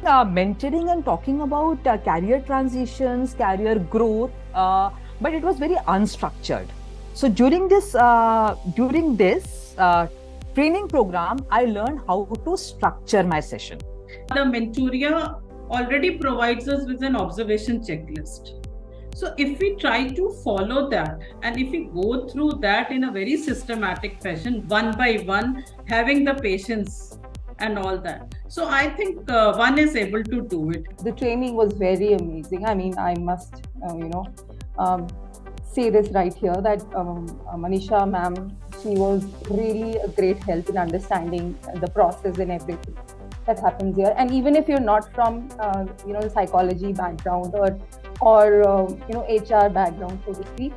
mentoring and talking about career transitions, career growth, but it was very unstructured. So during this training program, I learned how to structure my session. The Mentoria already provides us with an observation checklist. So if we try to follow that, and if we go through that in a very systematic fashion, one by one, having the patience and all that. So I think one is able to do it. The training was very amazing. I mean, I must, say this right here that Manisha ma'am, she was really a great help in understanding the process and everything that happens here. And even if you're not from, the psychology background or HR background, so to speak,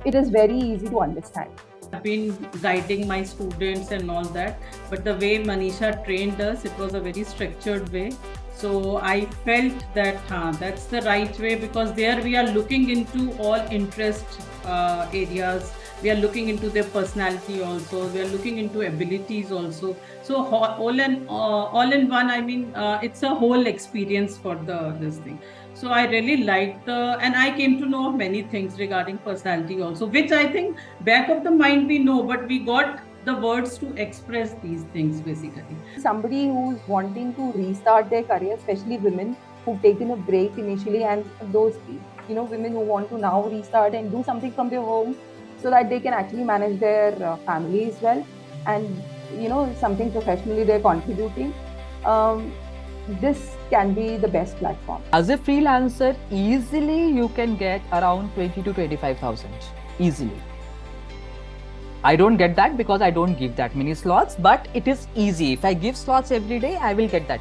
it is very easy to understand. I've been guiding my students and all that, but the way Manisha trained us, it was a very structured way. So I felt that that's the right way, because there we are looking into all interest areas. We are looking into their personality also. We are looking into abilities also. So all in one, I mean, it's a whole experience for this thing. So I really liked and I came to know many things regarding personality also, which I think back of the mind we know, but we got the words to express these things basically. Somebody who's wanting to restart their career, especially women who've taken a break initially, and those women who want to now restart and do something from their home so that they can actually manage their family as well, and something professionally they're contributing. This can be the best platform. As a freelancer, easily you can get around 20 to 25,000 easily. I don't get that because I don't give that many slots, but it is easy. If I give slots every day, I will get that.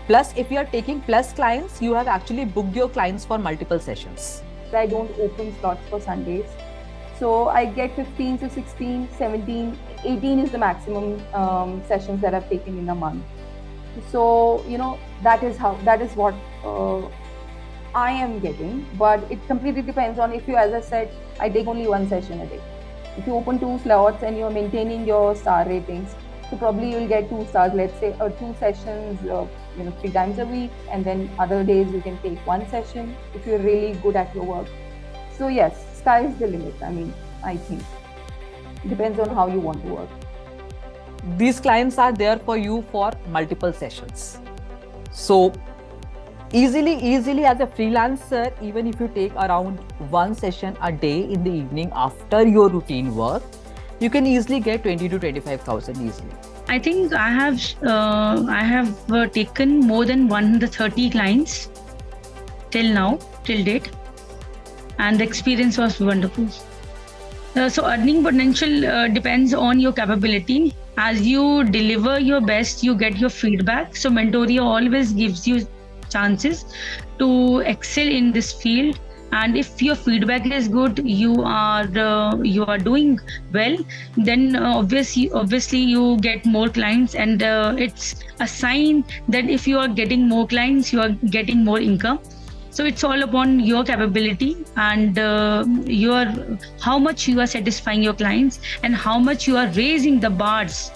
Plus, if you are taking plus clients, you have actually booked your clients for multiple sessions. I don't open slots for Sundays. So I get 15 to 16, 17, 18 is the maximum sessions that I've taken in a month. So, that is what I am getting, but it completely depends on if you, as I said, I take only one session a day. If you open 2 slots and you're maintaining your star ratings, so probably you'll get 2 stars, let's say 2 sessions, 3 times a week, and then other days you can take 1 session if you're really good at your work. So yes, sky is the limit. I mean, I think it depends on how you want to work. These clients are there for you for multiple sessions. So easily as a freelancer, even if you take around 1 session a day in the evening after your routine work, you can easily get 20 to 25,000 easily. I think I have taken more than 130 clients till date, and the experience was wonderful. So earning potential depends on your capability. As you deliver your best, you get your feedback. So Mentoria always gives you chances to excel in this field, and if your feedback is good, you are doing well, then obviously you get more clients, and it's a sign that if you are getting more clients, you are getting more income. So it's all upon your capability and how much you are satisfying your clients, and how much you are raising the bars,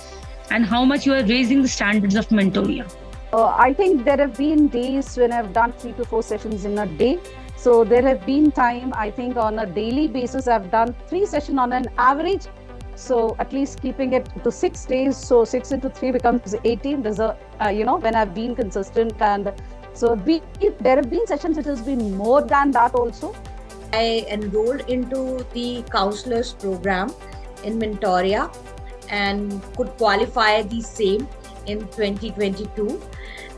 and how much you are raising the standards of Mentoria. I think there have been days when I've done 3 to 4 sessions in a day. So there have been time, I think on a daily basis, I've done 3 sessions on an average. So at least keeping it to 6 days. So 6 into 3 becomes 18. There's when I've been consistent, and so there have been sessions which has been more than that also. I enrolled into the counselors program in Mentoria and could qualify the same in 2022.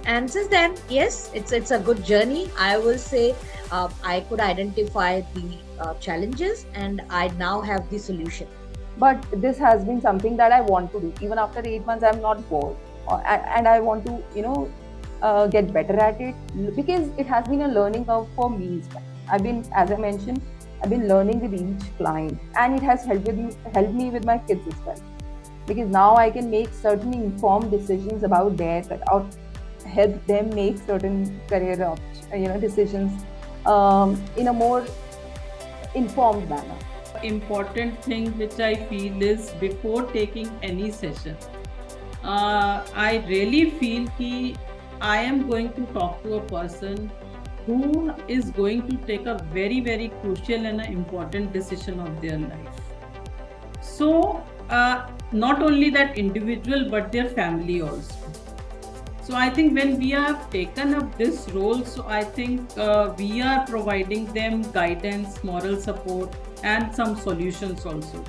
And since then, yes, it's a good journey. I will say I could identify the challenges, and I now have the solution. But this has been something that I want to do. Even after 8 months, I'm not bored, and I want to, get better at it, because it has been a learning curve for me. As I mentioned, I've been learning with each client, and it has helped me with my kids as well, because now I can make certain informed decisions about their career, help them make certain career decisions in a more informed manner. Important thing which I feel is, before taking any session, I really feel कि I am going to talk to a person who is going to take a very, very crucial and an important decision of their life. So, not only that individual, but their family also. So I think when we have taken up this role, so I think we are providing them guidance, moral support, and some solutions also.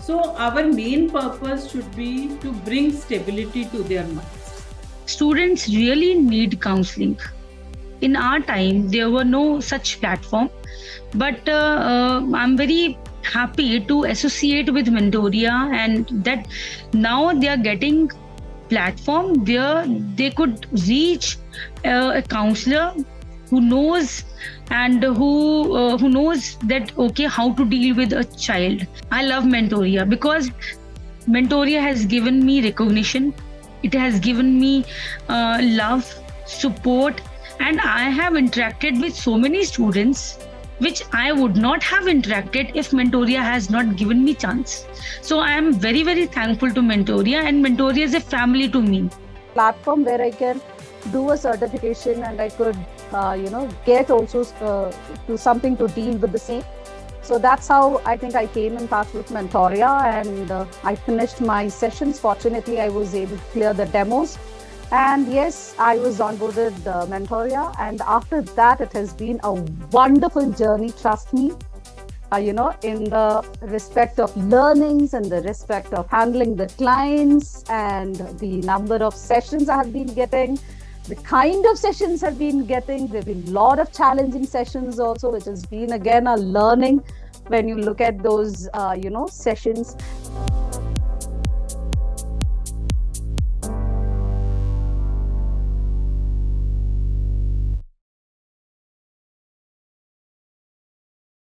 So our main purpose should be to bring stability to their minds. Students really need counseling. In our time, there were no such platform, but I'm very happy to associate with Mentoria, and that now they are getting platform where they could reach a counselor who knows and who knows that okay how to deal with a child. I love Mentoria because Mentoria has given me recognition. It has given me love, support, and I have interacted with so many students which I would not have interacted if Mentoria has not given me chance. So I am very, very thankful to Mentoria, and Mentoria is a family to me. Platform where I can do a certification and I could, get also do something to deal with the same. So that's how I think I came in touch with Mentoria, and I finished my sessions. Fortunately, I was able to clear the demos. And yes, I was onboarded Mentoria, and after that, it has been a wonderful journey, trust me. In the respect of learnings and the respect of handling the clients and the number of sessions I have been getting, the kind of sessions I've been getting. There have been a lot of challenging sessions also, which has been again a learning when you look at those, sessions.